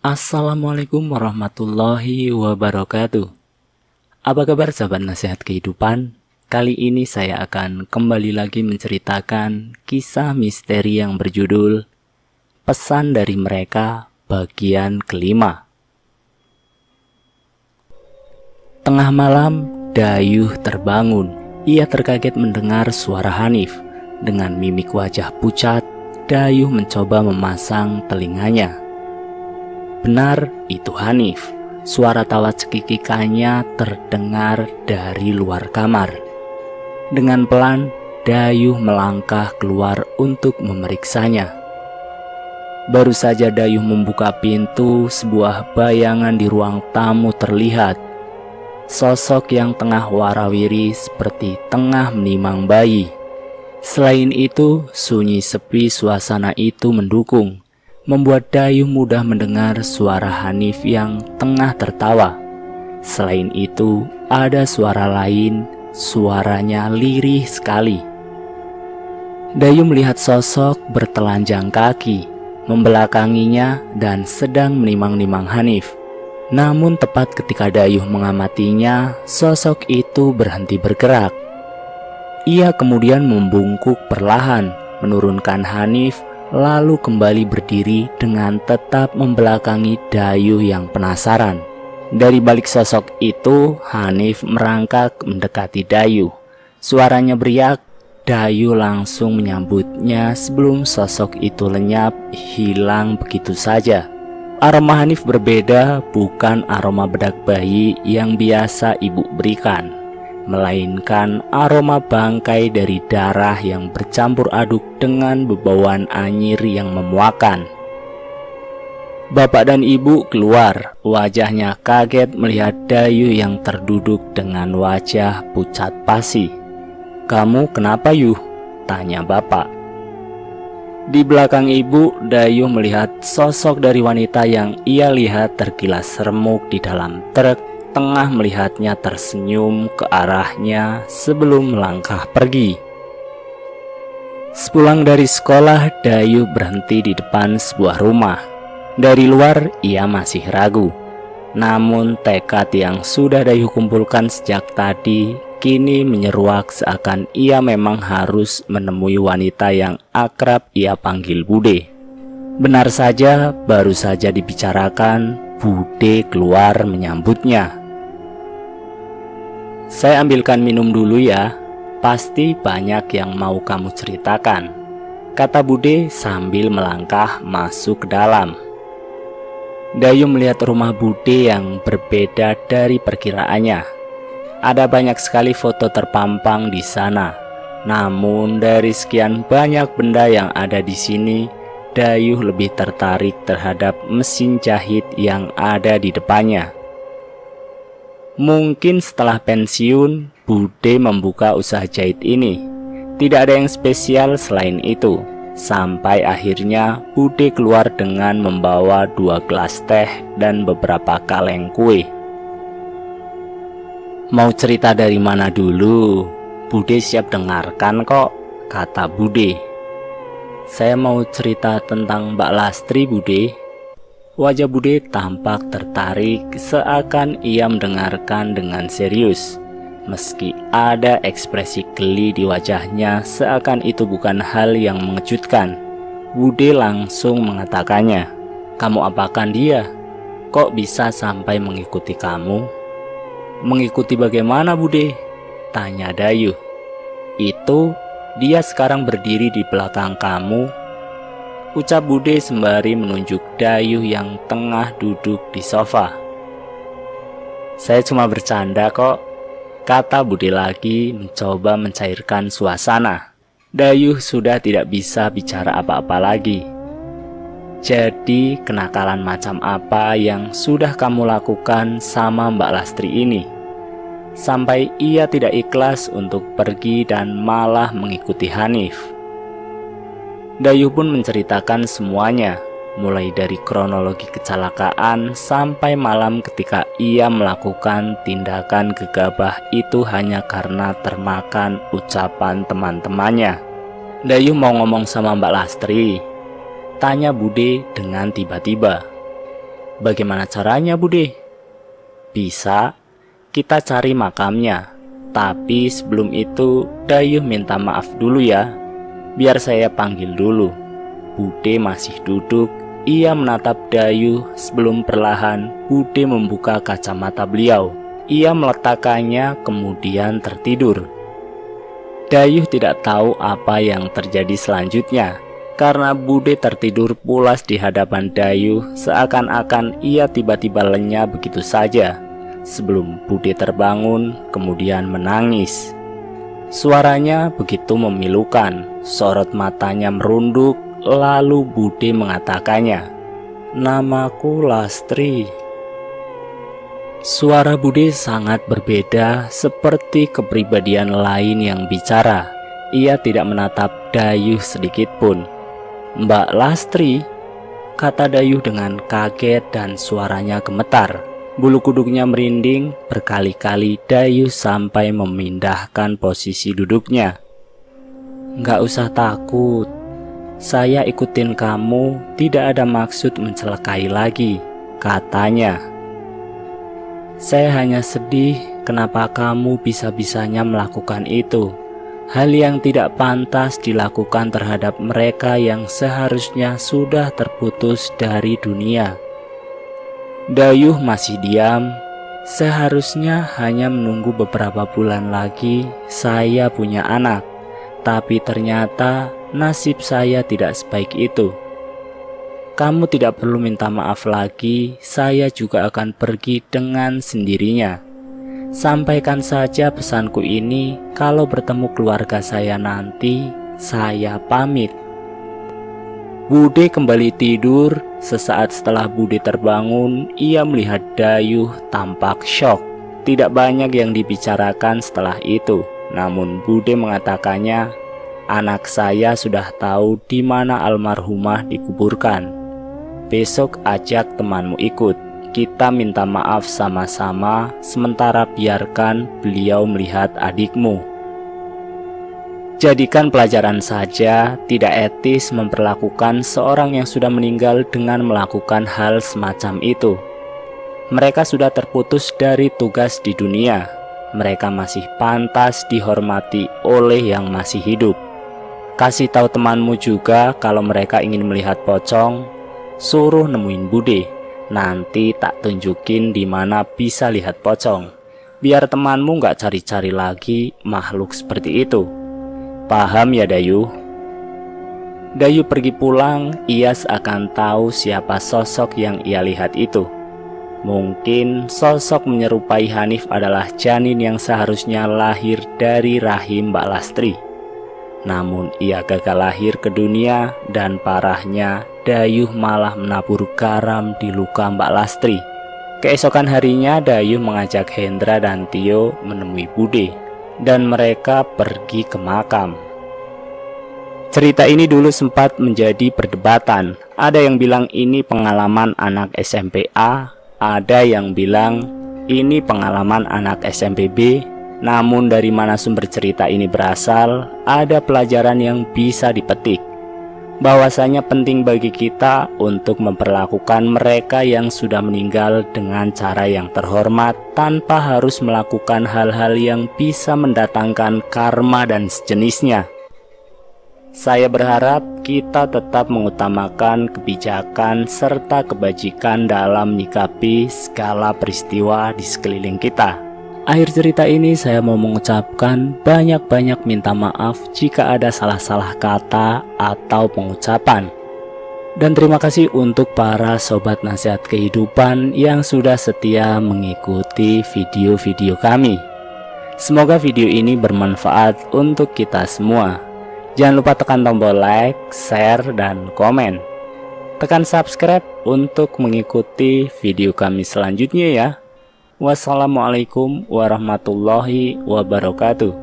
Assalamualaikum warahmatullahi wabarakatuh. Apa kabar sahabat nasihat kehidupan? Kali ini saya akan kembali lagi menceritakan kisah misteri yang berjudul Pesan dari Mereka bagian kelima. Tengah malam, Dayuh terbangun. Ia terkaget mendengar suara Hanif. Dengan mimik wajah pucat, Dayuh mencoba memasang telinganya. Benar, itu Hanif. Suara tawa cekikikannya terdengar dari luar kamar. Dengan pelan, Dayuh melangkah keluar untuk memeriksanya. Baru saja Dayuh membuka pintu, sebuah bayangan di ruang tamu terlihat. Sosok yang tengah warawiri seperti tengah menimang bayi. Selain itu, sunyi sepi suasana itu mendukung, membuat Dayuh mudah mendengar suara Hanif yang tengah tertawa. Selain itu, ada suara lain, suaranya lirih sekali. Dayuh melihat sosok bertelanjang kaki, membelakanginya dan sedang menimang-nimang Hanif. Namun tepat ketika Dayuh mengamatinya, sosok itu berhenti bergerak. Ia kemudian membungkuk perlahan, menurunkan Hanif, lalu kembali berdiri dengan tetap membelakangi Dayuh yang penasaran. Dari balik sosok itu, Hanif merangkak mendekati Dayuh. Suaranya beriak, Dayuh langsung menyambutnya sebelum sosok itu lenyap, hilang begitu saja. Aroma Hanif berbeda, bukan aroma bedak bayi yang biasa ibu berikan, melainkan aroma bangkai dari darah yang bercampur aduk dengan bebauan anyir yang memuakan. Bapak dan ibu keluar, wajahnya kaget melihat Dayuh yang terduduk dengan wajah pucat pasi. "Kamu kenapa, Yuh?" tanya bapak. Di belakang ibu, Dayuh melihat sosok dari wanita yang ia lihat terkilas remuk di dalam truk, tengah melihatnya tersenyum ke arahnya sebelum melangkah pergi. Sepulang dari sekolah, Dayuh berhenti di depan sebuah rumah. Dari luar, ia masih ragu. Namun tekad yang sudah Dayuh kumpulkan sejak tadi kini menyeruak seakan ia memang harus menemui wanita yang akrab ia panggil Bude. Benar saja, baru saja dibicarakan, Bude keluar menyambutnya. "Saya ambilkan minum dulu ya, pasti banyak yang mau kamu ceritakan," kata Bude sambil melangkah masuk ke dalam. Dayuh melihat rumah Bude yang berbeda dari perkiraannya. Ada banyak sekali foto terpampang di sana. Namun dari sekian banyak benda yang ada di sini, Dayuh lebih tertarik terhadap mesin jahit yang ada di depannya. Mungkin setelah pensiun, Bude membuka usaha jahit ini. Tidak ada yang spesial selain itu. Sampai akhirnya Bude keluar dengan membawa 2 gelas teh dan beberapa kaleng kue. "Mau cerita dari mana dulu? Bude siap dengarkan kok," kata Bude. "Saya mau cerita tentang Mbak Lastri, Bude." Wajah Bude tampak tertarik, seakan ia mendengarkan dengan serius. Meski ada ekspresi geli di wajahnya, seakan itu bukan hal yang mengejutkan. Bude langsung mengatakannya. "Kamu apakan dia? Kok bisa sampai mengikuti kamu?" "Mengikuti bagaimana, Bude?" tanya Dayuh. "Itu, dia sekarang berdiri di belakang kamu," ucap Bude sembari menunjuk Dayuh yang tengah duduk di sofa. "Saya cuma bercanda kok," kata Bude lagi mencoba mencairkan suasana. Dayuh sudah tidak bisa bicara apa-apa lagi. "Jadi kenakalan macam apa yang sudah kamu lakukan sama Mbak Lastri ini, sampai ia tidak ikhlas untuk pergi dan malah mengikuti Hanif?" Dayuh pun menceritakan semuanya, mulai dari kronologi kecelakaan sampai malam ketika ia melakukan tindakan gegabah itu hanya karena termakan ucapan teman-temannya. "Dayuh mau ngomong sama Mbak Lastri?" tanya Bude dengan tiba-tiba. Bagaimana caranya, Bude? Bisa, kita cari makamnya. Tapi sebelum itu, Dayuh minta maaf dulu ya. Biar saya panggil dulu. Bude masih duduk. Ia menatap Dayuh sebelum perlahan Bude membuka kacamata beliau. Ia meletakkannya kemudian tertidur. Dayuh tidak tahu apa yang terjadi selanjutnya, karena Bude tertidur pulas di hadapan Dayuh seakan-akan ia tiba-tiba lenyap begitu saja. Sebelum Bude terbangun, kemudian menangis. Suaranya begitu memilukan, sorot matanya merunduk, lalu Bude mengatakannya, "Namaku Lastri." Suara Bude sangat berbeda, seperti kepribadian lain yang bicara. Ia tidak menatap Dayuh sedikit pun. "Mbak Lastri," kata Dayuh dengan kaget dan suaranya gemetar. Bulu kuduknya merinding, berkali-kali Dayuh sampai memindahkan posisi duduknya. "Nggak usah takut, saya ikutin kamu, tidak ada maksud mencelakai lagi," katanya. "Saya hanya sedih kenapa kamu bisa-bisanya melakukan itu. Hal yang tidak pantas dilakukan terhadap mereka yang seharusnya sudah terputus dari dunia." Dayuh masih diam. "Seharusnya hanya menunggu beberapa bulan lagi saya punya anak. Tapi ternyata nasib saya tidak sebaik itu. Kamu tidak perlu minta maaf lagi, saya juga akan pergi dengan sendirinya. Sampaikan saja pesanku ini, kalau bertemu keluarga saya nanti, saya pamit." Bude kembali tidur. Sesaat setelah Bude terbangun, ia melihat Dayuh tampak syok. Tidak banyak yang dibicarakan setelah itu, namun Bude mengatakannya, "Anak saya sudah tahu di mana almarhumah dikuburkan. Besok ajak temanmu ikut. Kita minta maaf sama-sama, sementara biarkan beliau melihat adikmu. Jadikan pelajaran saja, tidak etis memperlakukan seorang yang sudah meninggal dengan melakukan hal semacam itu. Mereka sudah terputus dari tugas di dunia. Mereka masih pantas dihormati oleh yang masih hidup. Kasih tahu temanmu juga kalau mereka ingin melihat pocong, suruh nemuin Bude. Nanti tak tunjukin di mana bisa lihat pocong. Biar temanmu nggak cari-cari lagi makhluk seperti itu. Paham ya Dayuh?" Dayuh pergi pulang. Ia seakan tahu siapa sosok yang ia lihat itu. Mungkin sosok menyerupai Hanif adalah janin yang seharusnya lahir dari rahim Mbak Lastri. Namun ia gagal lahir ke dunia, dan parahnya Dayuh malah menabur garam di luka Mbak Lastri. Keesokan harinya Dayuh mengajak Hendra dan Tio menemui Bude, dan mereka pergi ke makam. Cerita ini dulu sempat menjadi perdebatan. Ada yang bilang ini pengalaman anak SMPA, ada yang bilang ini pengalaman anak SMPB. Namun dari mana sumber cerita ini berasal, ada pelajaran yang bisa dipetik. Bahwasanya penting bagi kita untuk memperlakukan mereka yang sudah meninggal dengan cara yang terhormat, tanpa harus melakukan hal-hal yang bisa mendatangkan karma dan sejenisnya. Saya berharap kita tetap mengutamakan kebijakan serta kebajikan dalam menyikapi segala peristiwa di sekeliling kita. Akhir cerita ini saya mau mengucapkan banyak-banyak minta maaf jika ada salah-salah kata atau pengucapan. Dan terima kasih untuk para sobat nasihat kehidupan yang sudah setia mengikuti video-video kami. Semoga video ini bermanfaat untuk kita semua. Jangan lupa tekan tombol like, share, dan komen. Tekan subscribe untuk mengikuti video kami selanjutnya ya. Wassalamualaikum warahmatullahi wabarakatuh.